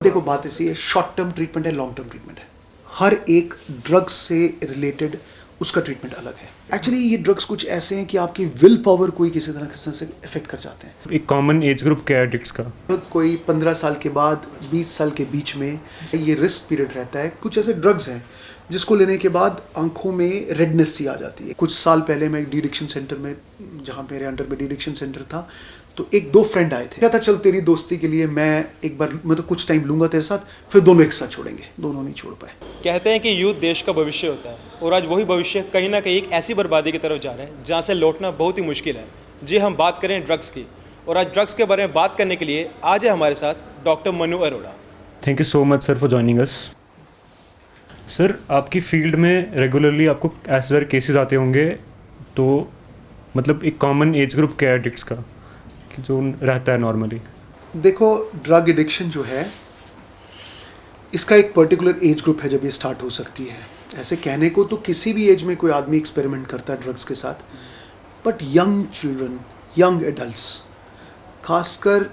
देखो बात ऐसी है, शॉर्ट टर्म ट्रीटमेंट है, लॉन्ग टर्म ट्रीटमेंट है। हर एक ड्रग्स से रिलेटेड उसका ट्रीटमेंट अलग है। एक्चुअली ये ड्रग्स कुछ ऐसे हैं कि आपकी विल पावर को किसी तरह से इफेक्ट कर जाते हैं। एक कॉमन एज ग्रुप क्या है एडिक्ट्स का? कोई 15 साल के बाद 20 साल के बीच में ये रिस्क पीरियड रहता है। कुछ ऐसे ड्रग्स हैं जिसको लेने के बाद आंखों में रेडनेस सी आ जाती है। कुछ साल पहले मैं एक डिडिक्शन सेंटर में, जहाँ मेरे अंडर में डिडिक्शन सेंटर था, तो एक दो फ्रेंड आए थे। क्या था, चल तेरी दोस्ती के लिए मैं एक बार मैं तो कुछ टाइम लूंगा तेरे साथ, फिर दोनों एक साथ छोड़ेंगे। दोनों नहीं छोड़ पाए। कहते हैं कि यूथ देश का भविष्य होता है, और आज वही भविष्य कहीं ना कहीं एक ऐसी बर्बादी की तरफ जा रहा है जहाँ से लौटना बहुत ही मुश्किल है। जी, हम बात करें ड्रग्स की, और आज ड्रग्स के बारे में बात करने के लिए आज है हमारे साथ doctor Manu Arora. Thank you so much sir for joining us. Sir, आपकी फील्ड में रेगुलरली आपको ऐसे सारे केसेस आते होंगे, तो मतलब एक कॉमन एज ग्रुप क्या है एडिक्ट्स का कि जो रहता है नॉर्मली? देखो, ड्रग एडिक्शन जो है इसका एक पर्टिकुलर एज ग्रुप है जब ये स्टार्ट हो सकती है। ऐसे कहने को तो किसी भी एज में कोई आदमी एक्सपेरिमेंट करता है ड्रग्स के साथ, but young children, young adults, खासकर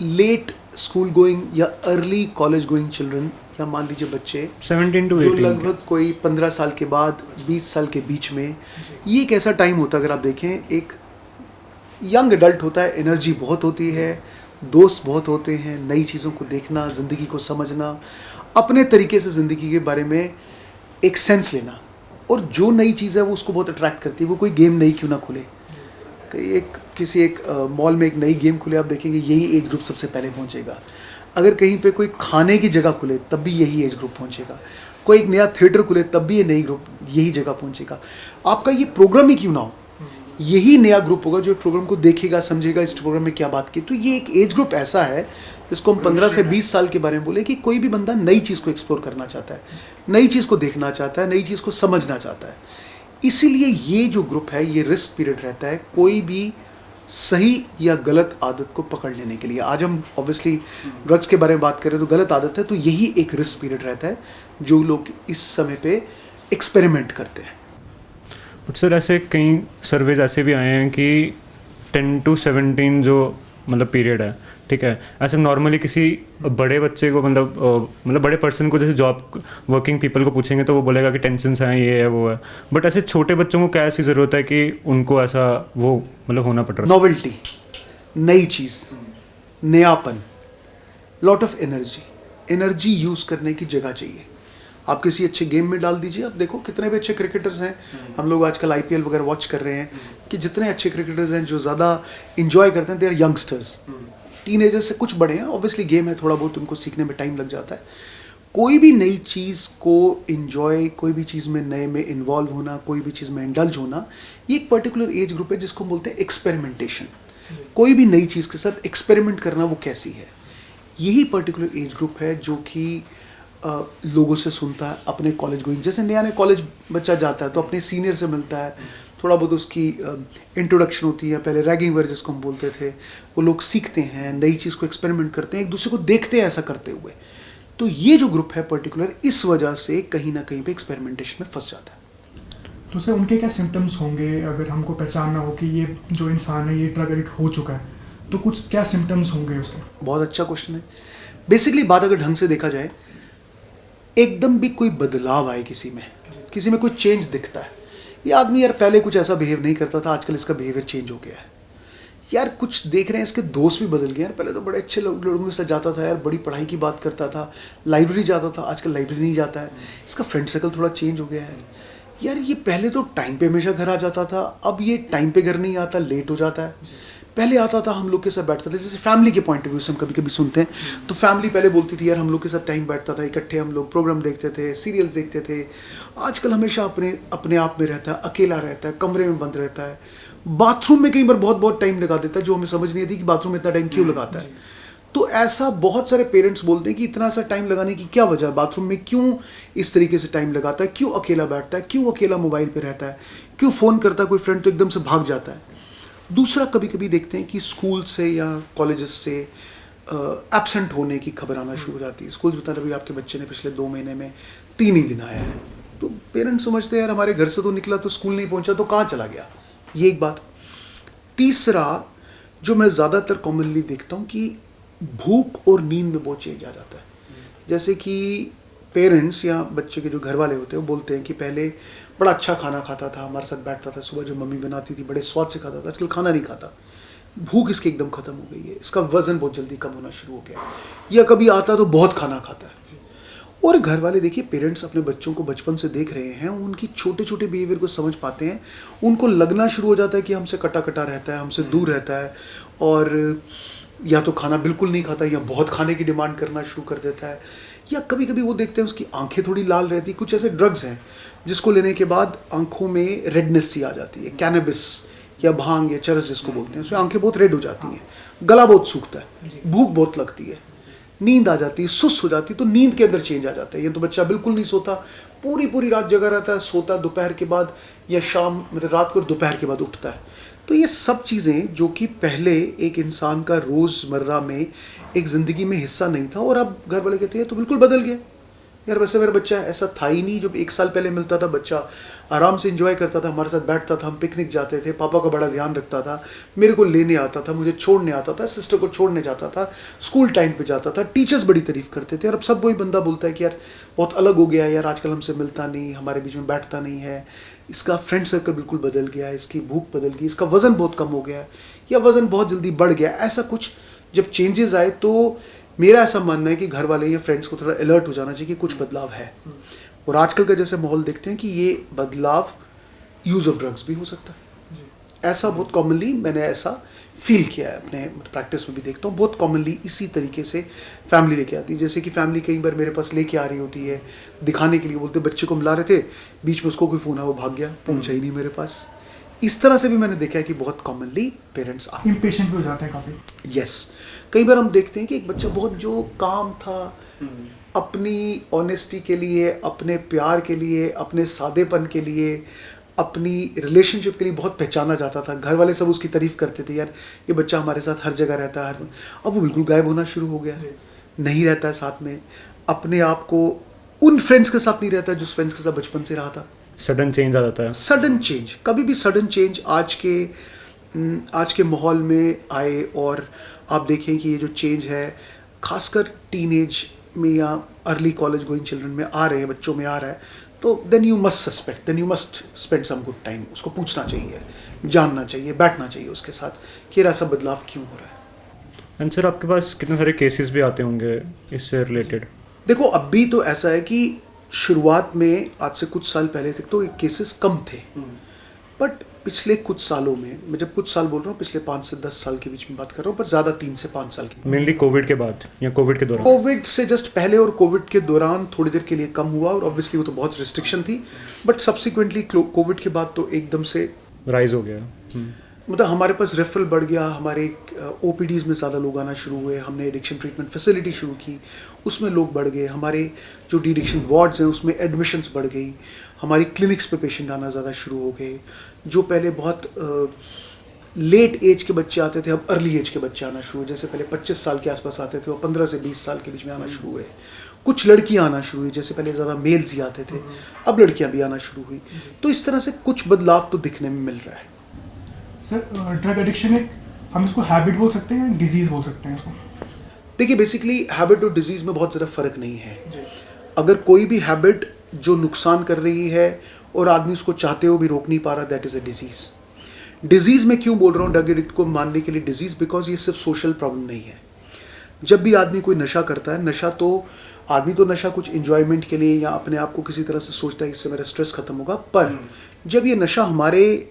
लेट स्कूल गोइंग या अर्ली कॉलेज गोइंग चिल्ड्रन, या मान लीजिए बच्चे 17 to 18 जो लगभग कोई 15 साल के बाद 20 साल के बीच में, ये एक ऐसा टाइम होता है, अगर आप देखें, एक यंग एडल्ट होता है, एनर्जी बहुत होती है, दोस्त बहुत होते हैं, नई चीज़ों को देखना, ज़िंदगी को समझना, अपने तरीके से ज़िंदगी के बारे में एक सेंस लेना, और जो नई चीज़ है वो उसको बहुत अट्रैक्ट करती है। वो कोई गेम नई क्यों ना खुले, किसी एक मॉल में एक नई गेम खुले, आप देखेंगे यही एज ग्रुप सबसे पहले पहुंचेगा। अगर कहीं पे कोई खाने की जगह खुले तब भी यही एज ग्रुप पहुंचेगा। कोई एक नया थिएटर खुले तब भी ये नई ग्रुप यही जगह पहुंचेगा। आपका ये प्रोग्राम ही क्यों ना हो, यही नया ग्रुप होगा जो प्रोग्राम को देखेगा, समझेगा इस प्रोग्राम में क्या बात की। तो ये एक एज ग्रुप ऐसा है जिसको हम 15 से 20 साल के बारे में बोले कि कोई भी बंदा नई चीज़ को एक्सप्लोर करना चाहता है, नई चीज़ को देखना चाहता है, नई चीज़ को समझना चाहता है। इसीलिए ये जो ग्रुप है ये रिस्क पीरियड रहता है कोई भी सही या गलत आदत को पकड़ लेने के लिए। आज हम ऑब्वियसली ड्रग्स के बारे में बात करें तो गलत आदत है, तो यही एक रिस्क पीरियड रहता है जो लोग इस समय पे एक्सपेरिमेंट करते हैं। बट सर, ऐसे कई सर्वेज ऐसे भी आए हैं कि 10 to 17 जो मतलब पीरियड है, ठीक है, ऐसे नॉर्मली किसी बड़े बच्चे को मतलब बड़े पर्सन को, जैसे जॉब वर्किंग पीपल को पूछेंगे तो वो बोलेगा कि टेंशन्स हैं, ये है, वो है। बट ऐसे छोटे बच्चों को क्या ऐसी ज़रूरत है कि उनको ऐसा वो मतलब होना पड़ रहा है? नॉवेल्टी, नई चीज़, नयापन, लॉट ऑफ एनर्जी यूज़ करने की जगह चाहिए। आप किसी अच्छे गेम में डाल दीजिए, आप देखो कितने भी अच्छे क्रिकेटर्स हैं। हम लोग आजकल IPL वगैरह वॉच कर रहे हैं कि जितने अच्छे क्रिकेटर्स हैं जो ज़्यादा इंजॉय करते हैं, दे आर यंगस्टर्स, टीनेजर्स से कुछ बड़े हैं। ऑब्वियसली गेम है, थोड़ा बहुत उनको सीखने में टाइम लग जाता है। कोई भी नई चीज़ को इंजॉय, कोई भी चीज़ में नए में इन्वॉल्व होना, कोई भी चीज़ में इंडल्ज होना, ये एक पर्टिकुलर एज ग्रुप है जिसको हम बोलते हैं एक्सपेरिमेंटेशन। कोई भी नई चीज़ के साथ एक्सपेरिमेंट करना वो कैसी है, यही पर्टिकुलर एज ग्रुप है जो कि लोगों से सुनता है। अपने कॉलेज गोइंग, जैसे नया कॉलेज बच्चा जाता है तो अपने सीनियर से मिलता है, थोड़ा बहुत उसकी इंट्रोडक्शन होती है, पहले रैगिंग वर्ड जिसको हम बोलते थे, वो लोग सीखते हैं, नई चीज़ को एक्सपेरिमेंट करते हैं, एक दूसरे को देखते हैं ऐसा करते हुए। तो ये जो ग्रुप है पर्टिकुलर, इस वजह से कहीं ना कहीं पे एक्सपेरिमेंटेशन में फंस जाता है। तो सर, उनके क्या सिम्टम्स होंगे अगर हमको पहचानना हो कि ये जो इंसान है ये ड्रग एडिक्ट हो चुका है, तो कुछ क्या सिम्टम्स होंगे उसके? बहुत अच्छा क्वेश्चन है। बेसिकली बात अगर ढंग से देखा जाए, एकदम भी कोई बदलाव आए किसी में कोई चेंज दिखता है, ये आदमी यार पहले कुछ ऐसा बिहेव नहीं करता था, आजकल इसका बिहेवियर चेंज हो गया है, यार कुछ देख रहे हैं इसके दोस्त भी बदल गए, यार पहले तो बड़े अच्छे लोगों के साथ जाता था, यार बड़ी पढ़ाई की बात करता था, लाइब्रेरी जाता था, आजकल लाइब्रेरी नहीं जाता है, इसका फ्रेंड सर्कल थोड़ा चेंज हो गया है, यार ये पहले तो टाइम पे हमेशा घर आ जाता था, अब ये टाइम पे घर नहीं आता, लेट हो जाता है। पहले आता था, हम लोग के साथ बैठता था, जैसे फैमिली के पॉइंट ऑफ व्यू से हम कभी कभी सुनते हैं तो फैमिली पहले बोलती थी यार हम लोग के साथ टाइम बैठता था, इकट्ठे हम लोग प्रोग्राम देखते थे, सीरियल्स देखते थे। आजकल हमेशा अपने आप में रहता है, अकेला रहता है, कमरे में बंद रहता है, बाथरूम में कई बार बहुत टाइम लगा देता है, जो हमें समझ नहीं आती कि बाथरूम में इतना टाइम क्यों लगाता है। तो ऐसा बहुत सारे पेरेंट्स बोलते हैं कि इतना सा टाइम लगाने की क्या वजह है, बाथरूम में क्यों इस तरीके से टाइम लगाता है, क्यों अकेला बैठता है, क्यों अकेला मोबाइल पे रहता है, क्यों फ़ोन करता है कोई फ्रेंड तो एकदम से भाग जाता है। दूसरा, कभी कभी देखते हैं कि स्कूल से या कॉलेजेस से एब्सेंट होने की खबर आना शुरू हो जाती है। स्कूल बता रहे आपके बच्चे ने पिछले 2 महीने में 3 ही दिन आया है, तो पेरेंट्स समझते हैं यार हमारे घर से तो निकला तो स्कूल नहीं पहुंचा तो कहाँ चला गया, ये एक बात। तीसरा, जो मैं ज़्यादातर कॉमनली देखता हूँ कि भूख और नींद में बहुत चेंज आ जाता है। जैसे कि पेरेंट्स या बच्चे के जो घर वाले होते हैं वो बोलते हैं कि पहले बड़ा अच्छा खाना खाता था, हमारे साथ बैठता था, सुबह जो मम्मी बनाती थी बड़े स्वाद से खाता था, आजकल खाना नहीं खाता, भूख इसकी एकदम ख़त्म हो गई है, इसका वज़न बहुत जल्दी कम होना शुरू हो गया है, या कभी आता तो बहुत खाना खाता है। और घर वाले देखिए, पेरेंट्स अपने बच्चों को बचपन से देख रहे हैं, उनकी छोटे छोटे बिहेवियर को समझ पाते हैं, उनको लगना शुरू हो जाता है कि हमसे कटा कटा रहता है, हमसे दूर रहता है, और या तो खाना बिल्कुल नहीं खाता या बहुत खाने की डिमांड करना शुरू कर देता है, या कभी कभी वो देखते हैं उसकी आंखें थोड़ी लाल रहती। कुछ ऐसे ड्रग्स हैं जिसको लेने के बाद आंखों में रेडनेस सी आ जाती है, कैनबिस या भांग या चरस जिसको बोलते हैं, उसमें आंखें बहुत रेड हो जाती हैं, गला बहुत सूखता है, भूख बहुत लगती है, नींद आ जाती है, सुस्त हो जाती है, तो नींद के अंदर चेंज आ जाता है। ये तो बच्चा बिल्कुल नहीं सोता, पूरी पूरी रात जगा रहता है, सोता दोपहर के बाद या शाम, मतलब रात को दोपहर के बाद उठता है। तो ये सब चीज़ें जो कि पहले एक इंसान का रोज़मर्रा में एक ज़िंदगी में हिस्सा नहीं था, और अब घर वाले कहते हैं तो बिल्कुल बदल गया यार, वैसे मेरा बच्चा ऐसा था ही नहीं। जब 1 साल पहले मिलता था, बच्चा आराम से एंजॉय करता था, हमारे साथ बैठता था, हम पिकनिक जाते थे, पापा का बड़ा ध्यान रखता था, मेरे को लेने आता था, मुझे छोड़ने आता था, सिस्टर को छोड़ने जाता था, स्कूल टाइम पे जाता था, टीचर्स बड़ी तारीफ़ करते थे। और अब सब वही बंदा बोलता है कि यार बहुत अलग हो गया है यार, आजकल हमसे मिलता नहीं, हमारे बीच में बैठता नहीं है, इसका फ्रेंड सर्कल बिल्कुल बदल गया है, इसकी भूख बदल गई, इसका वज़न बहुत कम हो गया है, या वज़न बहुत जल्दी बढ़ गया। ऐसा कुछ जब चेंजेस आए तो मेरा ऐसा मानना है कि घर वाले या फ्रेंड्स को थोड़ा अलर्ट हो जाना चाहिए कि कुछ बदलाव है। और आजकल का जैसे माहौल देखते हैं कि ये बदलाव यूज़ ऑफ ड्रग्स भी हो सकता है। ऐसा बहुत कॉमनली मैंने ऐसा फील किया है, अपने प्रैक्टिस में भी देखता हूँ, बहुत कॉमनली इसी तरीके से फैमिली लेके आती है। जैसे कि फैमिली कई बार मेरे पास लेके आ रही होती है दिखाने के लिए, बोलते बच्चे को मिला रहे थे, बीच में उसको कोई फ़ोन है, वो भाग गया, पहुँचा ही नहीं मेरे पास। इस तरह से भी मैंने देखा है कि बहुत कॉमनली पेरेंट्स आते हैं, इम्पेशेंट भी हो जाते हैं काफ़ी। यस, कई बार हम देखते हैं कि एक बच्चा बहुत जो काम था, अपनी ऑनेस्टी के लिए, अपने प्यार के लिए, अपने सादेपन के लिए, अपनी रिलेशनशिप के लिए बहुत पहचाना जाता था, घर वाले सब उसकी तारीफ़ करते थे, यार ये बच्चा हमारे साथ हर जगह रहता है, अब वो बिल्कुल गायब होना शुरू हो गया, नहीं रहता है साथ में, अपने आप को उन फ्रेंड्स के साथ नहीं रहता जिस फ्रेंड्स के साथ बचपन से रहा था। सडन चेंज आ जाता है। सडन चेंज, कभी भी सडन चेंज आज के माहौल में आए, और आप देखें कि ये जो चेंज है खासकर टीनेज में या अर्ली कॉलेज गोइंग चिल्ड्रन में आ रहे हैं, बच्चों में आ रहा है, तो then you must suspect, then you must spend some good time, उसको पूछना चाहिए, जानना चाहिए, बैठना चाहिए उसके साथ कि ऐसा बदलाव क्यों हो रहा है। एंड सर, आपके पास कितने सारे केसेस भी आते होंगे इससे रिलेटेड? देखो, अभी तो ऐसा है कि शुरुआत में आज से कुछ साल पहले तक तो केसेस कम थे, बट पिछले कुछ सालों में, मैं जब कुछ साल बोल रहा हूँ पिछले 5 से 10 साल के बीच में बात कर रहा हूँ, पर ज़्यादा 3 से 5 साल की। मेनली कोविड के बाद या कोविड के दौरान? कोविड से जस्ट पहले और कोविड के दौरान थोड़ी देर के लिए कम हुआ, और ऑब्वियसली वो तो बहुत रिस्ट्रिक्शन थी, बट सब्सिक्वेंटली कोविड के बाद तो एकदम से राइज हो गया। मतलब हमारे पास रेफरल बढ़ गया, हमारे ओपीडीज़ में ज़्यादा लोग आना शुरू हुए, हमने एडिक्शन ट्रीटमेंट फैसिलिटी शुरू की, उसमें लोग बढ़ गए, हमारे जो डी एडिक्शन वार्ड्स हैं उसमें एडमिशन्स बढ़ गई, हमारी क्लिनिक्स पे पेशेंट आना ज़्यादा शुरू हो गए। जो पहले बहुत लेट एज के बच्चे आते थे, अब अर्ली एज के बच्चे आना शुरू हुए। जैसे पहले 25 साल के आसपास आते थे, वो 15 से 20 साल के बीच में आना शुरू हुए। कुछ लड़कियां आना शुरू हुई, जैसे पहले ज़्यादा मेल्स ही आते थे, अब लड़कियां भी आना शुरू हुई। तो इस तरह से कुछ बदलाव तो दिखने में मिल रहा है। सर, ड्रग एडिक्शन एक, हम इसको हैबिट बोल सकते हैं या डिजीज़ बोल सकते हैं इसको? देखिए, बेसिकली हैबिट और डिजीज़ में बहुत ज़्यादा फ़र्क नहीं है। अगर कोई भी हैबिट जो नुकसान कर रही है और आदमी उसको चाहते हुए भी रोक नहीं पा रहा, that is a disease. Disease में क्यों बोल रहा हूँ ड्रग एडिक्ट को मानने के लिए डिजीज़, बिकॉज ये सिर्फ सोशल प्रॉब्लम नहीं है। जब भी आदमी कोई नशा करता है, नशा तो आदमी तो नशा कुछ इन्जॉयमेंट के लिए या अपने आप को किसी तरह से सोचता है इससे मेरा स्ट्रेस खत्म होगा, पर जब ये नशा हमारे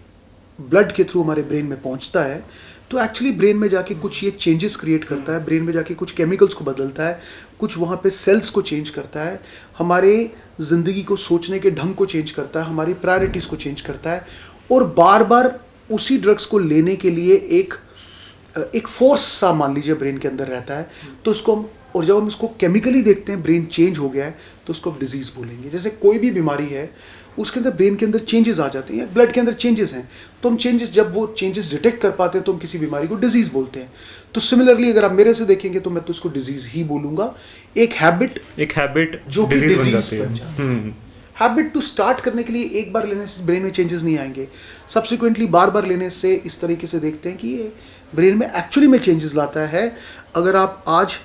ब्लड के थ्रू हमारे ब्रेन में पहुंचता है तो एक्चुअली ब्रेन में जाके कुछ ये चेंजेस क्रिएट करता है, ब्रेन में जाके कुछ केमिकल्स को बदलता है, कुछ वहाँ पे सेल्स को चेंज करता है, हमारे ज़िंदगी को सोचने के ढंग को चेंज करता है, हमारी प्रायोरिटीज़ को चेंज करता है, और बार बार उसी ड्रग्स को लेने के लिए एक फोर्स सा मान लीजिए ब्रेन के अंदर रहता है। तो उसको हम, और जब हम इसको केमिकली देखते हैं ब्रेन चेंज हो गया है, तो उसको डिजीज़ बोलेंगे। जैसे कोई भी बीमारी है उसके अंदर ब्रेन के अंदर चेंजेस आ जाते हैं, ब्लड के अंदर चेंजेस हैं, तो हम चेंजेस, जब वो चेंजेस डिटेक्ट कर पाते हैं तो हम किसी बीमारी को डिजीज़ बोलते हैं। तो सिमिलरली अगर आप मेरे से देखेंगे तो मैं तो उसको डिजीज़ ही बोलूँगा। एक हैबिट जो कि डिजीज़ बन जाती है। हैबिट टू स्टार्ट करने के लिए एक बार लेने से ब्रेन में चेंजेस नहीं आएंगे, सब्सिक्वेंटली बार बार लेने से इस तरीके से देखते हैं कि ये ब्रेन में एक्चुअली में चेंजेस लाता है। अगर आप आज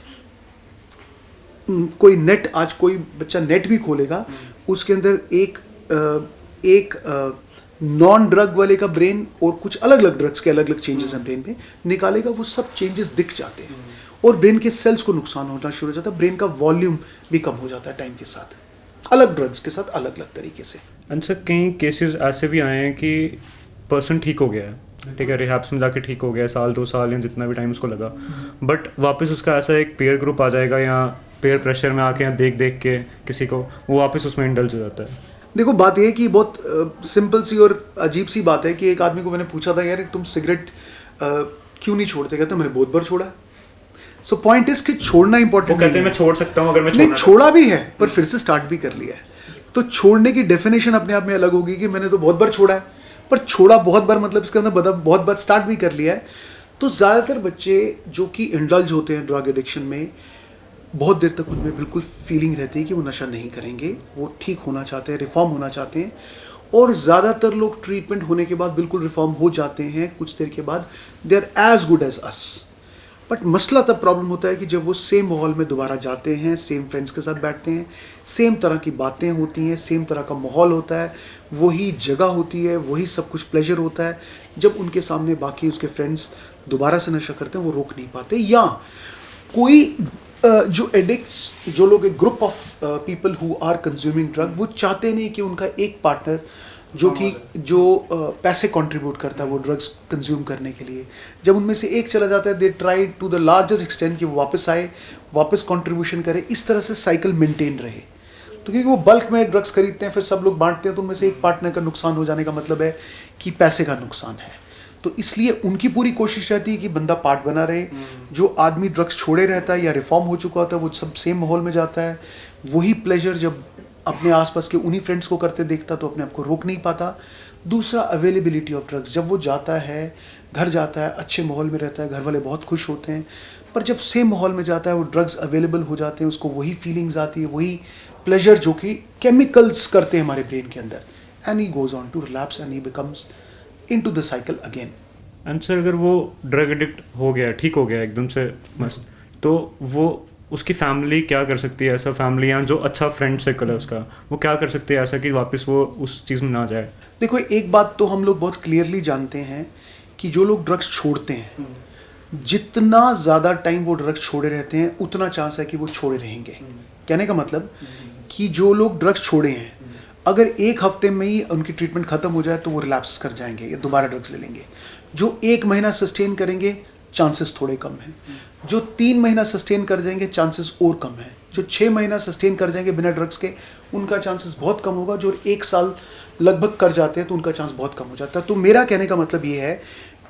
कोई बच्चा नेट भी खोलेगा, उसके अंदर एक नॉन ड्रग वाले का ब्रेन और कुछ अलग अलग ड्रग्स के अलग अलग चेंजेस हैं ब्रेन में निकालेगा, वो सब चेंजेस दिख जाते हैं और ब्रेन के सेल्स को नुकसान होना शुरू हो जाता है, ब्रेन का वॉल्यूम भी कम हो जाता है टाइम के साथ, अलग ड्रग्स के साथ अलग अलग तरीके से। एंड सर कई केसेस ऐसे भी आए हैं कि पर्सन ठीक हो गया है, ठीक है, रिहैब्स में जाके ठीक हो गया, 1-2 साल या जितना भी टाइम उसको लगा, बट वापस उसका ऐसा एक पेयर ग्रुप आ जाएगा या पेयर प्रेशर में आके या देख के किसी को वो वापस उसमें इंडल्ज हो जाता है। देखो बात यह है कि बहुत सिंपल सी और अजीब सी बात है कि एक आदमी को मैंने पूछा था, यार तुम सिगरेट क्यों नहीं छोड़ते? कहते मैंने बहुत बार छोड़ा। सो पॉइंट इज कि छोड़ना इंपॉर्टेंट वो कहते हैं मैं छोड़ सकता हूँ अगर मैं नहीं, छोड़ा भी है पर फिर से स्टार्ट भी कर लिया है। तो छोड़ने की डेफिनेशन अपने आप में अलग होगी कि मैंने तो बहुत बार छोड़ा है, पर छोड़ा बहुत बार मतलब इसके अंदर बहुत बार स्टार्ट भी कर लिया है। तो ज़्यादातर बच्चे जो कि इंडल्ज होते हैं ड्रग एडिक्शन में, बहुत देर तक उनमें बिल्कुल फीलिंग रहती है कि वो नशा नहीं करेंगे, वो ठीक होना चाहते हैं, रिफॉर्म होना चाहते हैं, और ज़्यादातर लोग ट्रीटमेंट होने के बाद बिल्कुल रिफॉर्म हो जाते हैं कुछ देर के बाद, they are as good as us. But मसला तब प्रॉब्लम होता है कि जब वो सेम माहौल में दोबारा जाते हैं, सेम फ्रेंड्स के साथ बैठते हैं, सेम तरह की बातें होती हैं, सेम तरह का माहौल होता है, वही जगह होती है, वही सब कुछ प्लेजर होता है, जब उनके सामने बाकी उसके फ्रेंड्स दोबारा से नशा करते हैं वो रोक नहीं पाते। या कोई जो एडिक्ट्स, जो लोग एक group of people who are consuming drug, वो चाहते नहीं कि उनका एक पार्टनर जो पैसे कंट्रीब्यूट करता है वो ड्रग्स कंज्यूम करने के लिए, जब उनमें से एक चला जाता है, they try to the largest extent कि वो वापस आए, वापस कंट्रीब्यूशन करे, इस तरह से साइकिल मेंटेन रहे। तो क्योंकि वो बल्क में ड्रग्स खरीदते हैं, फिर सब लोग बांटते हैं, तो उनमें से एक पार्टनर का नुकसान हो जाने का मतलब है कि पैसे का नुकसान है। तो इसलिए उनकी पूरी कोशिश रहती है कि बंदा पार्ट बना रहे। जो आदमी ड्रग्स छोड़े रहता है या रिफॉर्म हो चुका होता है, वो सब सेम माहौल में जाता है, वही प्लेजर जब अपने आसपास के उन्हीं फ्रेंड्स को करते देखता तो अपने आप को रोक नहीं पाता। दूसरा अवेलेबिलिटी ऑफ ड्रग्स, जब वो जाता है, घर जाता है, अच्छे माहौल में रहता है, घर वाले बहुत खुश होते हैं, पर जब सेम माहौल में जाता है वो ड्रग्स अवेलेबल हो जाते हैं, उसको वही फीलिंग्स आती है, वही प्लेजर जो कि केमिकल्स करते हैं हमारे ब्रेन के अंदर, and he goes on to relapse and he becomes into the cycle again. And sir अगर वो ड्रग एडिक्ट हो गया, ठीक हो गया एकदम से मस्त, तो वो उसकी फैमिली क्या कर सकती है? ऐसा फैमिली या जो अच्छा फ्रेंड सर्कल है उसका, वो क्या कर सकते हैं ऐसा कि वापस वो उस चीज़ में ना जाए? देखो एक बात तो हम लोग बहुत क्लियरली जानते हैं कि जो लोग ड्रग्स छोड़ते हैं, जितना ज़्यादा टाइम वो ड्रग्स छोड़े रहते हैं उतना चांस है कि वो छोड़े रहेंगे। कहने का मतलब कि जो लोग ड्रग्स छोड़े हैं, अगर 1 हफ्ते में ही उनकी ट्रीटमेंट खत्म हो जाए तो वो रिलैप्स कर जाएंगे या दोबारा ड्रग्स ले लेंगे। जो 1 महीना सस्टेन करेंगे चांसेस थोड़े कम हैं, जो 3 महीना सस्टेन कर जाएंगे चांसेस और कम हैं, जो 6 महीना सस्टेन कर जाएंगे बिना ड्रग्स के उनका चांसेस बहुत कम होगा, जो 1 साल लगभग कर जाते हैं तो उनका चांस बहुत कम हो जाता है। तो मेरा कहने का मतलब ये है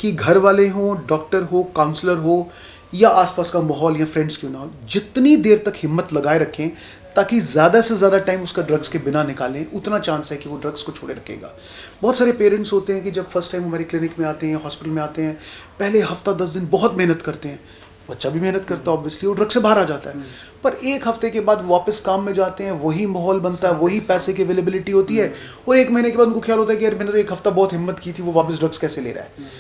कि घर वाले हों, डॉक्टर हो, काउंसलर हो, या आसपास का माहौल या फ्रेंड्स क्यों ना हो, जितनी देर तक हिम्मत लगाए रखें ताकि ज़्यादा से ज़्यादा टाइम उसका ड्रग्स के बिना निकालें, उतना चांस है कि वो ड्रग्स को छोड़े रखेगा। बहुत सारे पेरेंट्स होते हैं कि जब फर्स्ट टाइम हमारी क्लिनिक में आते हैं, हॉस्पिटल में आते हैं, पहले हफ्ता 10 दिन बहुत मेहनत करते हैं, बच्चा भी मेहनत करता है ऑब्वियसली, वो ड्रग से बाहर आ जाता है, पर 1 हफ्ते के बाद वापस काम में जाते हैं, वही माहौल बनता है, वही पैसे की अवेलेबिलिटी होती है, और 1 महीने के बाद उनको ख्याल होता है कि यार मैंने तो 1 हफ्ता बहुत हिम्मत की थी, वो वापस ड्रग्स कैसे ले रहा है।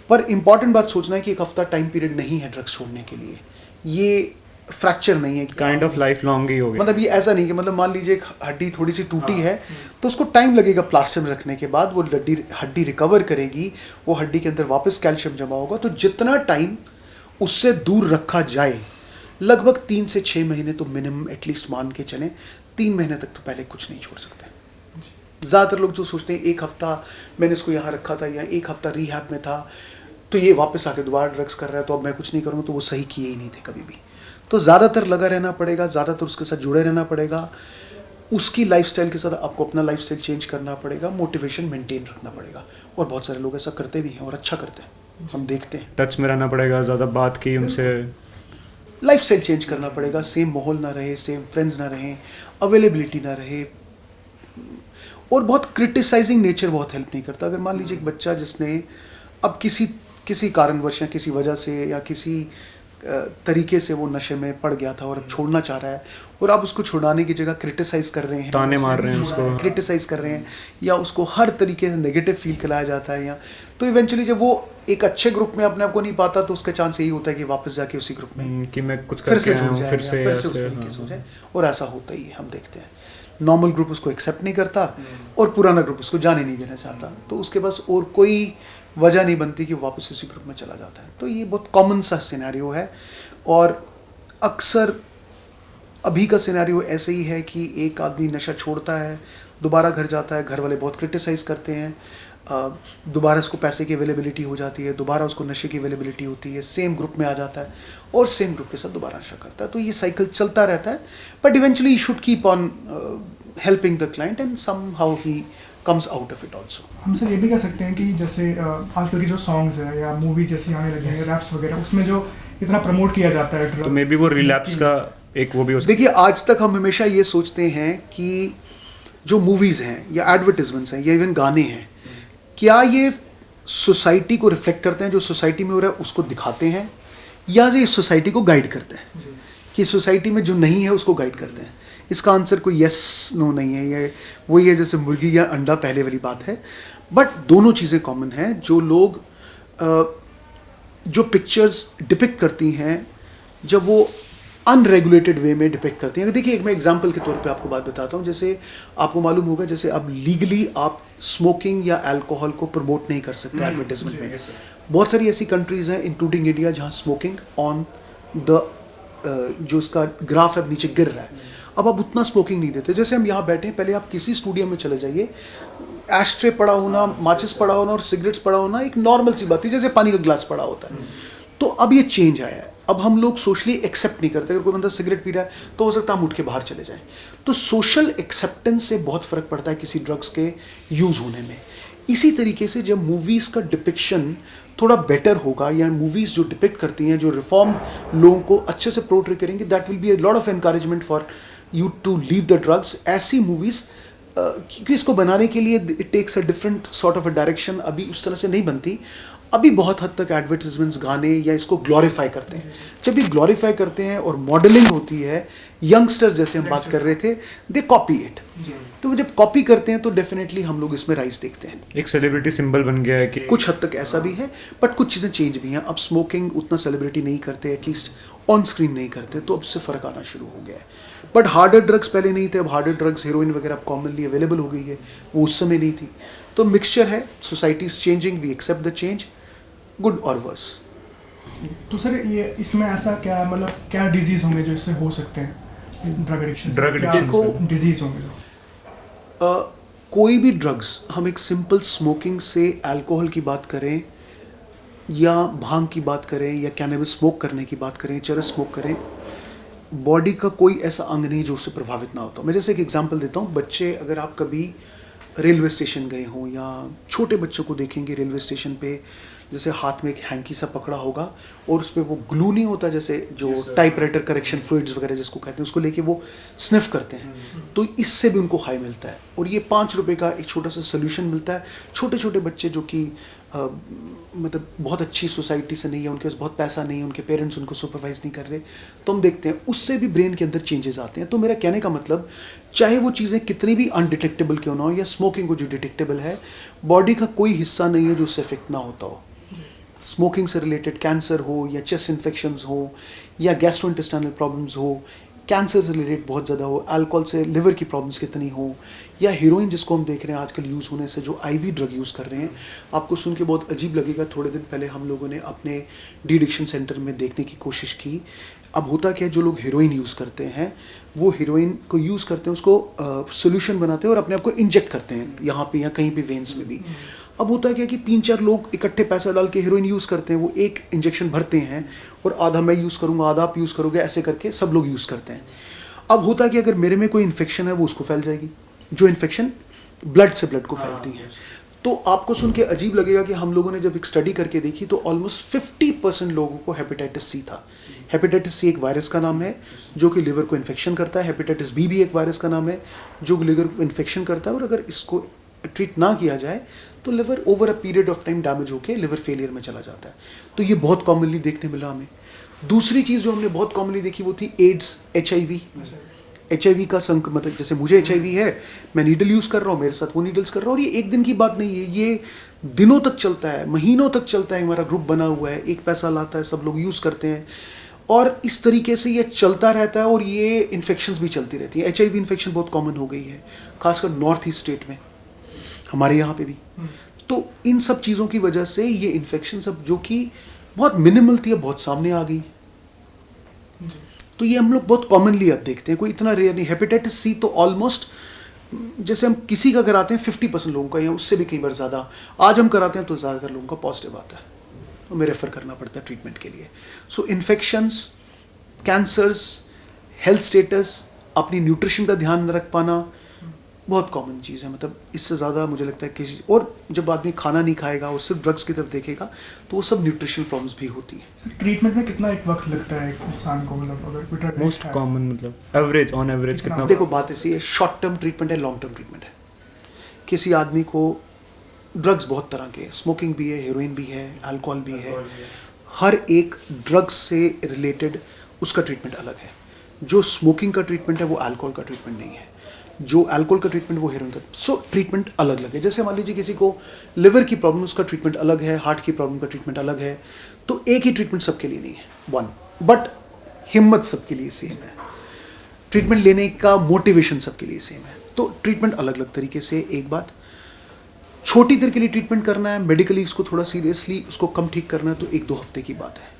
पर इंपॉर्टेंट बात सोचना है कि 1 हफ्ता टाइम पीरियड नहीं है ड्रग्स छोड़ने के लिए, ये फ्रैक्चर नहीं है, काइंड ऑफ लाइफ लॉन्ग ही हो गया। मतलब ये ऐसा नहीं कि मतलब मान लीजिए एक हड्डी थोड़ी सी टूटी है तो उसको टाइम लगेगा प्लास्टर में रखने के बाद, वो हड्डी रिकवर करेगी, वो हड्डी के अंदर वापस कैल्शियम जमा होगा। तो जितना टाइम उससे दूर रखा जाए, लगभग 3 से 6 महीने तो मिनिमम एटलीस्ट मान के चलें, 3 महीने तक तो पहले कुछ नहीं छोड़ सकते। ज़्यादातर लोग जो सोचते हैं 1 हफ्ता मैंने इसको यहाँ रखा था या 1 हफ्ता रिहैब में था तो ये वापस आके दोबारा ड्रग्स कर रहा है तो अब मैं कुछ नहीं करूँगा, तो वो सही किए ही नहीं थे कभी भी। तो ज़्यादातर लगा रहना पड़ेगा, ज़्यादातर उसके साथ जुड़े रहना पड़ेगा, उसकी लाइफस्टाइल के साथ आपको अपना लाइफस्टाइल चेंज करना पड़ेगा, मोटिवेशन मेंटेन रखना पड़ेगा, और बहुत सारे लोग ऐसा करते भी हैं और अच्छा करते हैं, हम देखते हैं। टच में रहना पड़ेगा, ज़्यादा बात की उनसे, लाइफस्टाइल चेंज करना पड़ेगा, सेम माहौल ना रहे, सेम फ्रेंड्स ना रहें, अवेलेबिलिटी ना रहे, और बहुत क्रिटिसाइजिंग नेचर बहुत हेल्प नहीं करता। अगर मान लीजिए एक बच्चा जिसने अब किसी कारणवश या किसी वजह से या किसी तरीके से वो नशे में पड़ गया था और अब छोड़ना चाह रहा है, और आप उसको छुड़ाने की जगह क्रिटिसाइज़ कर रहे हैं, ताने मार रहे हैं उसको, क्रिटिसाइज़ कर रहे हैं, या उसको हर तरीके से नेगेटिव फील कराया जाता है, या तो इवेंचुअली जब वो एक अच्छे ग्रुप में अपने आप को नहीं पाता तो उसका चांस यही होता है कि वापस जाके उसी ग्रुप में कि मैं कुछ फिर से करके आया जुड़ हूँ, जाए फिर या से उस ऐसे, तरीके से हो हाँ। जाए, और ऐसा होता ही है, हम देखते हैं नॉर्मल ग्रुप उसको एक्सेप्ट नहीं करता और पुराना ग्रुप उसको जाने नहीं देना चाहता, तो उसके पास और कोई वजह नहीं बनती कि वो वापस इसी ग्रुप में चला जाता है। तो ये बहुत कॉमन सा सिनेरियो है, और अक्सर अभी का सिनेरियो ऐसे ही है कि एक आदमी नशा छोड़ता है, दोबारा घर जाता है, घर वाले बहुत क्रिटिसाइज़ करते हैं, दोबारा उसको पैसे की अवेलेबिलिटी हो जाती है, दोबारा उसको नशे की अवेलेबिलिटी होती है, सेम ग्रुप में आ जाता है और सेम ग्रुप के साथ दोबारा नशा करता है। तो ये साइकिल चलता रहता है, but eventually you should keep on helping the client and somehow he comes out of it also. हम सर ये भी कह सकते हैं कि जैसे आजकल की जो सॉन्ग्स है या मूवीज जैसी आने लगी हैं, रैप्स वगैरह, उसमें जो इतना प्रमोट किया जाता है तो मे बी वो रिलैप्स का एक वो भी हो सकता देखिए, आज तक हम हमेशा ये सोचते हैं कि जो मूवीज़ हैं या एडवर्टिजमेंट्स हैं या इवन गाने हैं, क्या ये सोसाइटी को रिफ्लेक्ट करते हैं, जो सोसाइटी में हो रहा है उसको दिखाते हैं, या ये सोसाइटी को गाइड करते हैं कि सोसाइटी में जो नहीं है उसको गाइड करते हैं? इसका आंसर कोई यस नो नहीं है, ये वही है जैसे मुर्गी या अंडा पहले वाली बात है। बट दोनों चीज़ें कॉमन हैं। जो लोग जो पिक्चर्स डिपिक्ट करती हैं, जब वो अनरेगुलेटेड वे में डिपेक्ट करती हैं। देखिए, एक मैं एग्जांपल के तौर पे आपको बात बताता हूँ। जैसे आपको मालूम होगा, जैसे अब लीगली आप स्मोकिंग या अल्कोहल को प्रमोट नहीं कर सकते एडवर्टाइजमेंट में। बहुत सारी ऐसी कंट्रीज़ हैं इंक्लूडिंग इंडिया जहाँ स्मोकिंग ऑन द जो उसका ग्राफ है नीचे गिर रहा है। अब आप उतना स्मोकिंग नहीं देते। जैसे हम यहाँ बैठे हैं, पहले आप किसी स्टूडियो में चले जाइए, एस्ट्रे पड़ा होना, माचिस पड़ा होना और सिगरेट्स पड़ा होना एक नॉर्मल सी बात थी, जैसे पानी का ग्लास पड़ा होता है। तो अब ये चेंज आया है। अब हम लोग सोशली एक्सेप्ट नहीं करते। अगर कोई बंदा सिगरेट पी रहा है तो हो सकता है हम उठ के बाहर चले जाएं। तो सोशल एक्सेप्टेंस से बहुत फ़र्क पड़ता है किसी ड्रग्स के यूज़ होने में। इसी तरीके से जब मूवीज़ का डिपिक्शन थोड़ा बेटर होगा, या मूवीज़ जो डिपिक्ट करती हैं, जो रिफॉर्म लोगों को अच्छे से पोर्ट्रे करेंगे, that will be a lot of encouragement for you to leave the drugs. ऐसी मूवीज़ क्योंकि इसको बनाने के लिए it takes a different sort of a direction, अभी उस तरह से नहीं बनती। अभी बहुत हद तक एडवर्टिजमेंट्स, गाने या इसको ग्लोरीफाई करते हैं। जब ये ग्लोरीफाई करते हैं और मॉडलिंग होती है, यंगस्टर्स जैसे हम बात कर रहे थे, दे कॉपी इट। तो जब कॉपी करते हैं तो डेफिनेटली हम लोग इसमें राइज देखते हैं। एक सेलिब्रिटी सिंबल बन गया है कि कुछ हद तक ऐसा भी है, बट कुछ चीज़ें चेंज भी हैं। अब स्मोकिंग उतना सेलिब्रिटी नहीं करते, एटलीस्ट ऑन स्क्रीन नहीं करते, तो अब से फ़र्क आना शुरू हो गया है। बट हार्डर ड्रग्स पहले नहीं थे, अब हार्डर ड्रग्स, हीरोइन वगैरह अब कॉमनली अवेलेबल हो गई है, वो उस समय नहीं थी। तो मिक्सचर है, society is changing, we accept the change, good और वर्स। तो सर ये इसमें ऐसा क्या, मतलब क्या डिजीज होंगे जो इससे हो सकते हैं ड्रग एडिक्शन? Drug addiction को से। डिजीज होंगे जो कोई भी ड्रग्स, हम एक सिंपल स्मोकिंग से अल्कोहल की बात करें, या भांग की बात करें, या कैनबिस स्मोक करने की बात करें, चरस स्मोक करें, बॉडी का कोई ऐसा अंग नहीं जो उससे प्रभावित ना होता। मैं जैसे एक एग्जांपल देता हूँ। बच्चे, अगर आप कभी रेलवे स्टेशन गए हों या छोटे बच्चों को देखेंगे रेलवे स्टेशन पे, जैसे हाथ में एक हैंकी सा पकड़ा होगा और उस पर वो ग्लू नहीं होता, जैसे जो टाइपराइटर करेक्शन फ्लूइड्स वगैरह जिसको कहते हैं, उसको लेके वो स्निफ करते हैं, तो इससे भी उनको हाई मिलता है। और ये 5 रुपए का एक छोटा सा सोल्यूशन मिलता है। छोटे छोटे बच्चे जो कि मतलब बहुत अच्छी सोसाइटी से नहीं है, उनके पास बहुत पैसा नहीं है, उनके पेरेंट्स उनको सुपरवाइज नहीं कर रहे, तो हम देखते हैं उससे भी ब्रेन के अंदर चेंजेस आते हैं। तो मेरा कहने का मतलब, चाहे वो चीज़ें कितनी भी अनडिटेक्टेबल क्यों ना हो, या स्मोकिंग को जो डिटेक्टेबल है, बॉडी का कोई हिस्सा नहीं है जो उससे इफेक्ट ना होता हो। स्मोकिंग से रिलेटेड कैंसर हो, या चेस्ट इन्फेक्शंस हो, या गैस्ट्रोइंटेस्टाइनल प्रॉब्लम्स हो, कैंसर से रिलेटेड बहुत ज़्यादा हो, अल्कोहल से लिवर की प्रॉब्लम्स कितनी हो, या हीरोइन जिसको हम देख रहे हैं आजकल यूज़ होने से, जो आईवी ड्रग यूज़ कर रहे हैं। आपको सुन के बहुत अजीब लगेगा, थोड़े दिन पहले हम लोगों ने अपने डी एडिक्शन सेंटर में देखने की कोशिश की। अब होता क्या है, जो लोग हीरोइन यूज़ करते हैं, वो हीरोइन को यूज़ करते हैं, उसको सोल्यूशन बनाते हैं और अपने आप को इंजेक्ट करते हैं यहाँ पे या कहीं भी वेन्स में भी। अब होता क्या है कि 3-4 लोग इकट्ठे पैसा डाल के हीरोइन यूज़ करते हैं। वो एक इंजेक्शन भरते हैं और आधा मैं यूज़ करूँगा, आधा आप यूज़ करोगे, ऐसे करके सब लोग यूज़ करते हैं। अब होता कि अगर मेरे में कोई इन्फेक्शन है, वो उसको फैल जाएगी, जो इन्फेक्शन ब्लड से ब्लड को फैलती है। तो आपको सुन के अजीब लगेगा कि हम लोगों ने जब एक स्टडी करके देखी तो ऑलमोस्ट 50% लोगों को हेपेटाइटिस सी था। हेपेटाइटिस सी एक वायरस का नाम है जो कि लिवर को इन्फेक्शन करता है। हेपेटाइटिस बी भी एक वायरस का नाम है जो लिवर को इन्फेक्शन करता है, और अगर इसको ट्रीट ना किया जाए तो liver over a period of time damage होकर लिवर फेलियर में चला जाता है। तो ये बहुत कॉमनली देखने मिला हमें। दूसरी चीज़ जो हमने बहुत कॉमनली देखी वो थी एड्स, HIV। HIV का मतलब जैसे मुझे HIV है, मैं नीडल यूज़ कर रहा हूँ, मेरे साथ वो नीडल्स कर रहा हूँ, और ये एक दिन की बात नहीं है, ये दिनों तक चलता है, महीनों तक चलता है। हमारा ग्रुप बना हुआ है, एक पैसा लाता है, सब लोग यूज़ करते हैं, और इस तरीके से ये चलता रहता है, और ये इन्फेक्शंस भी चलती रहती है। HIV इन्फेक्शन बहुत कॉमन हो गई है, खासकर नॉर्थ ईस्ट स्टेट में, हमारे यहाँ पे भी। तो इन सब चीज़ों की वजह से ये इन्फेक्शन सब जो कि बहुत मिनिमल थी, अब बहुत सामने आ गई। तो ये हम लोग बहुत कॉमनली अब देखते हैं, कोई इतना रेयर नहीं। हेपेटाइटिस सी तो ऑलमोस्ट जैसे हम किसी का कराते हैं 50% लोगों का, या उससे भी कई बार ज़्यादा आज हम कराते हैं तो ज़्यादातर लोगों का पॉजिटिव आता है, तो हमें रेफ़र करना पड़ता है ट्रीटमेंट के लिए। सो इन्फेक्शंस, कैंसर्स, हेल्थ स्टेटस, अपनी न्यूट्रिशन का ध्यान न रख पाना बहुत कॉमन चीज़ है। मतलब इससे ज़्यादा मुझे लगता है किसी, और जब आदमी खाना नहीं खाएगा और सिर्फ ड्रग्स की तरफ देखेगा तो वो सब न्यूट्रिशनल प्रॉब्लम्स भी होती हैं। ट्रीटमेंट में कितना एक वक्त लगता है एक इंसान को, मतलब अगर कोई drug मोस्ट addict है? कॉमन मतलब एवरेज ऑन एवरेज कितना? देखो बात ऐसी है, शॉर्ट टर्म ट्रीटमेंट है, लॉन्ग टर्म ट्रीटमेंट है। किसी आदमी को ड्रग्स बहुत तरह के, स्मोकिंग भी है, हेरोइन भी है, अल्कोहल भी है, हर एक ड्रग्स से रिलेटेड उसका ट्रीटमेंट अलग है। जो स्मोकिंग का ट्रीटमेंट है वो अल्कोहल का ट्रीटमेंट नहीं है, जो अल्कोहल का ट्रीटमेंट वो हेरोइन का। सो ट्रीटमेंट अलग अलग है। जैसे मान लीजिए किसी को लिवर की प्रॉब्लम, उसका ट्रीटमेंट अलग है, हार्ट की प्रॉब्लम का ट्रीटमेंट अलग है, तो एक ही ट्रीटमेंट सबके लिए नहीं है, वन। बट हिम्मत सबके लिए सेम है, ट्रीटमेंट लेने का मोटिवेशन सबके लिए सेम है। तो ट्रीटमेंट अलग अलग तरीके से। एक बात, छोटी देर के लिए ट्रीटमेंट करना है, मेडिकली उसको थोड़ा सीरियसली उसको कम ठीक करना है, तो 1-2 हफ्ते की बात है।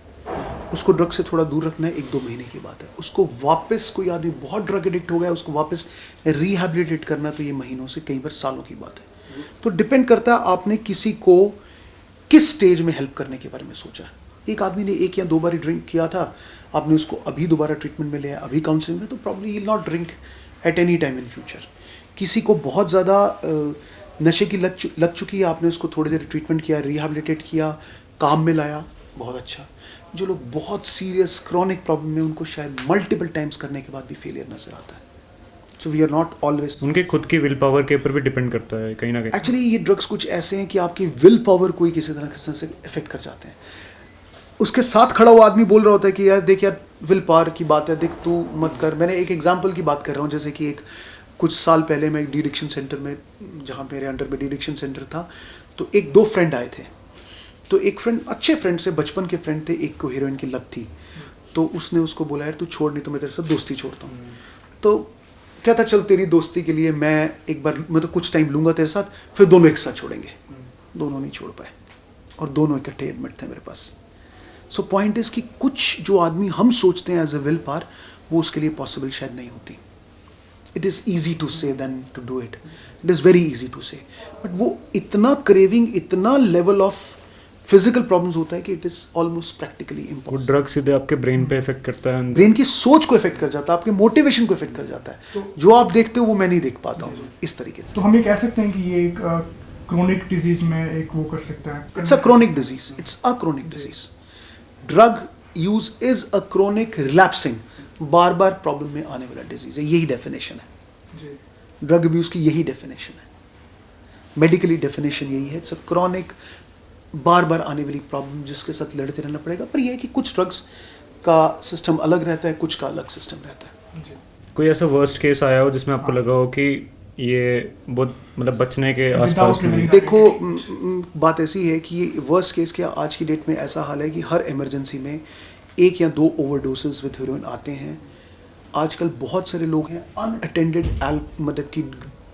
उसको ड्रग से थोड़ा दूर रखना है, 1-2 महीने की बात है। उसको वापस, कोई आदमी बहुत ड्रग एडिक्ट हो गया, उसको वापस रिहैबिलिटेट करना, तो ये महीनों से कई बार सालों की बात है। तो डिपेंड करता है आपने किसी को किस स्टेज में हेल्प करने के बारे में सोचा है। एक आदमी ने 1 या 2 बार ड्रिंक किया था, आपने उसको अभी दोबारा ट्रीटमेंट में लिया, अभी काउंसलिंग में, तो probably he will not drink at any time in future. किसी को बहुत ज़्यादा नशे की लग चुकी है, आपने उसको थोड़ी देर ट्रीटमेंट किया, रिहैबिलिटेट किया, काम में लाया, बहुत अच्छा। जो लोग बहुत सीरियस क्रॉनिक प्रॉब्लम में, उनको शायद मल्टीपल टाइम्स करने के बाद भी फेलियर नजर आता है। So we are not always, उनके खुद की विल पावर के ऊपर भी डिपेंड करता है कहीं ना कहीं। एक्चुअली ये ड्रग्स कुछ ऐसे हैं कि आपकी विल पावर को ही किसी तरह से इफेक्ट कर जाते हैं। उसके साथ खड़ा हुआ आदमी बोल रहा होता है कि यार देख यार, विल पावर की बात है, देख तू मत कर। मैंने एक एग्जाम्पल की बात कर रहा हूँ, जैसे कि एक कुछ साल पहले मैं एक डिडिक्शन सेंटर में, जहाँ मेरे अंडर में डिडिक्शन सेंटर था, तो 1-2 फ्रेंड आए थे। तो एक फ्रेंड, अच्छे फ्रेंड से, बचपन के फ्रेंड थे, एक को हीरोइन की लत थी, तो उसने उसको बोला यार तू छोड़, नहीं तो मैं तेरे साथ दोस्ती छोड़ता हूँ। तो क्या था, चल तेरी दोस्ती के लिए मैं एक बार, मैं तो कुछ टाइम लूँगा तेरे साथ, फिर दोनों एक साथ छोड़ेंगे। दोनों नहीं छोड़ पाए, और दोनों इकट्ठे एडमिट थे मेरे पास। सो पॉइंट इज़ कि कुछ जो आदमी हम सोचते हैं एज अ विल पावर, वो उसके लिए पॉसिबल शायद नहीं होती। It is easy to say than to do it, it is very easy to say, but वो इतना क्रेविंग, इतना लेवल ऑफ फिजिकल प्रॉब्लम्स होता है कि इट इज़ ऑलमोस्ट प्रैक्टिकली वो इम्पॉसिबल। ड्रग सीधे आपके ब्रेन पे इफेक्ट करता है, ब्रेन की सोच को इफेक्ट कर जाता है, आपके मोटिवेशन को इफेक्ट कर जाता है। जो आप देखते हो वो मैं नहीं देख पाता हूँ इस तरीके से। तो हम ये कह सकते हैं कि ये एक क्रोनिक डिजीज में एक वो कर सकता है। It's a chronic disease, it's a chronic disease. Drug use is a chronic relapsing, bar bar problem में आने वाला डिजीज है, यही डेफिनेशन है। जी। ड्रग अब्यूज की यही डेफिनेशन है, मेडिकली डेफिनेशन यही है। इट्स अ क्रोनिक, बार बार आने वाली प्रॉब्लम जिसके साथ लड़ते रहना पड़ेगा। पर यह है कि कुछ ड्रग्स का सिस्टम अलग रहता है, कुछ का अलग सिस्टम रहता है। जी। कोई ऐसा वर्स्ट केस आया हो जिसमें आपको लगा हो कि ये बहुत मतलब बचने के आसपास नहीं? देखो बात ऐसी है कि ये वर्स्ट केस क्या, आज की डेट में ऐसा हाल है कि हर इमरजेंसी में 1 या 2 ओवरडोसेस विद हेरोइन आते हैं। आजकल बहुत सारे लोग हैं अनअटेंडेड, मतलब कि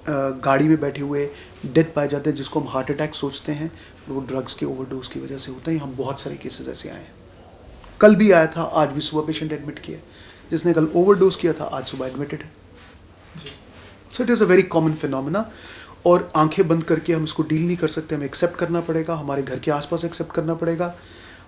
गाड़ी में बैठे हुए डेथ पाए जाते हैं, जिसको हम हार्ट अटैक सोचते हैं, वो ड्रग्स के ओवरडोज की वजह से होता है। हम बहुत सारे केसेस ऐसे आए हैं, कल भी आया था, आज भी सुबह पेशेंट एडमिट किया, जिसने कल ओवरडोज किया था आज सुबह एडमिटेड है। So it is a very common phenomena, और आंखें बंद करके हम इसको डील नहीं कर सकते, हमें एक्सेप्ट करना पड़ेगा, हमारे घर के आसपास एक्सेप्ट करना पड़ेगा,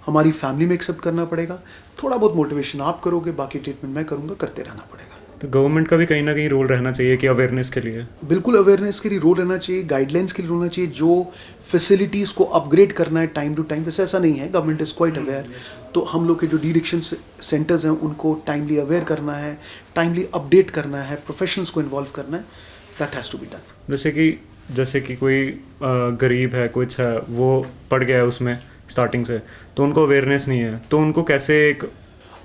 हमारी फैमिली में एक्सेप्ट करना पड़ेगा। थोड़ा बहुत मोटिवेशन आप करोगे, बाकी ट्रीटमेंट मैं करूँगा, करते रहना पड़ेगा। तो गवर्नमेंट का भी कहीं ना कहीं रोल रहना चाहिए कि अवेयरनेस के लिए। बिल्कुल अवेयरनेस के लिए रोल रहना चाहिए, गाइडलाइंस के लिए रोल रहना चाहिए। जो फैसिलिटीज़ को अपग्रेड करना है टाइम टू टाइम, वैसे ऐसा नहीं है, गवर्नमेंट इज़ क्वाइट अवेयर। तो हम लोग के जो डिडिक्शन सेंटर्स हैं उनको टाइमली अवेयर करना है, टाइमली अपडेट करना है, प्रोफेशनल्स को इन्वॉल्व करना है, that has to be done. जैसे कि कोई गरीब है, कुछ है, वो पड़ गया है उसमें स्टार्टिंग से, तो उनको अवेयरनेस नहीं है, तो उनको कैसे एक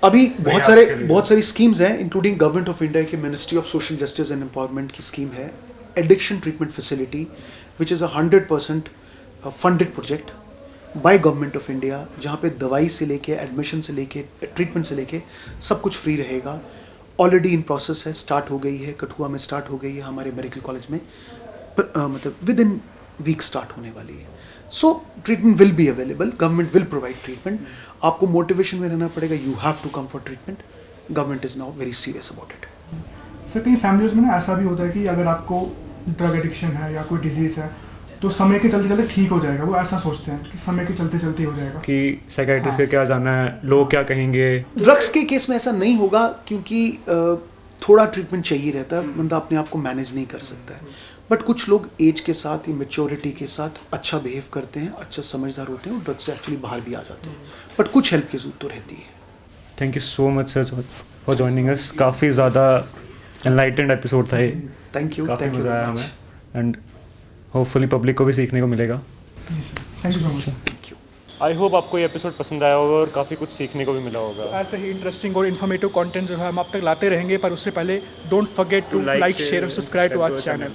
अभी आपके लिए। बहुत सारी स्कीम्स हैं, इंक्लूडिंग गवर्नमेंट ऑफ इंडिया की ministry of social justice and empowerment की स्कीम है addiction treatment facility, which is 100% funded project by government of India, जहाँ पे दवाई से लेके एडमिशन से लेके ट्रीटमेंट से लेके सब कुछ फ्री रहेगा। ऑलरेडी इन प्रोसेस है, स्टार्ट हो गई है, कठुआ में स्टार्ट हो गई है, हमारे मेडिकल कॉलेज में मतलब विद इन वीक स्टार्ट होने वाली है। So treatment will be available, government will provide treatment. आपको मोटिवेशन में रहना पड़ेगा, you have to come for treatment. Government is now very serious about it. Sir कई फैमिलीज में ना ऐसा भी होता है कि अगर आपको ड्रग एडिक्शन है या कोई डिजीज़ है तो समय के चलते चलते ठीक हो जाएगा, वो ऐसा सोचते हैं कि समय के चलते चलते हो जाएगा। कि साइकाइट्रिस्ट के क्या जाना है, लोग क्या कहेंगे। ड्रग्स के केस में ऐसा नहीं होगा, क्योंकि थोड़ा ट्रीटमेंट चाहिए रहता है, बंदा अपने आप को मैनेज नहीं कर सकता है। बट कुछ लोग एज के साथ, मेच्योरिटी के साथ अच्छा बिहेव करते हैं, अच्छा समझदार होते हैं और ड्रग्स से एक्चुअली बाहर भी आ जाते हैं। बट कुछ हेल्प की जरूरत तो रहती है। Thank you so much sir for joining us. काफ़ी ज़्यादा एनलाइटेंड एपिसोड था ये, थैंक यू, काफ़ी थैंक यू मज़ा आया वेरी हमें मच। एंड होपफुली पब्लिक को भी सीखने को मिलेगा। जी sir, thank you so much. Thank you. I hope आपको ये एपिसोड पसंद आया होगा और काफ़ी कुछ सीखने को भी मिला होगा। ऐसे ही इंटरेस्टिंग और इन्फॉर्मेटिव कंटेंट जो है हम आप तक लाते रहेंगे, पर उससे पहले don't forget to like, share और सब्सक्राइब टू आवर चैनल।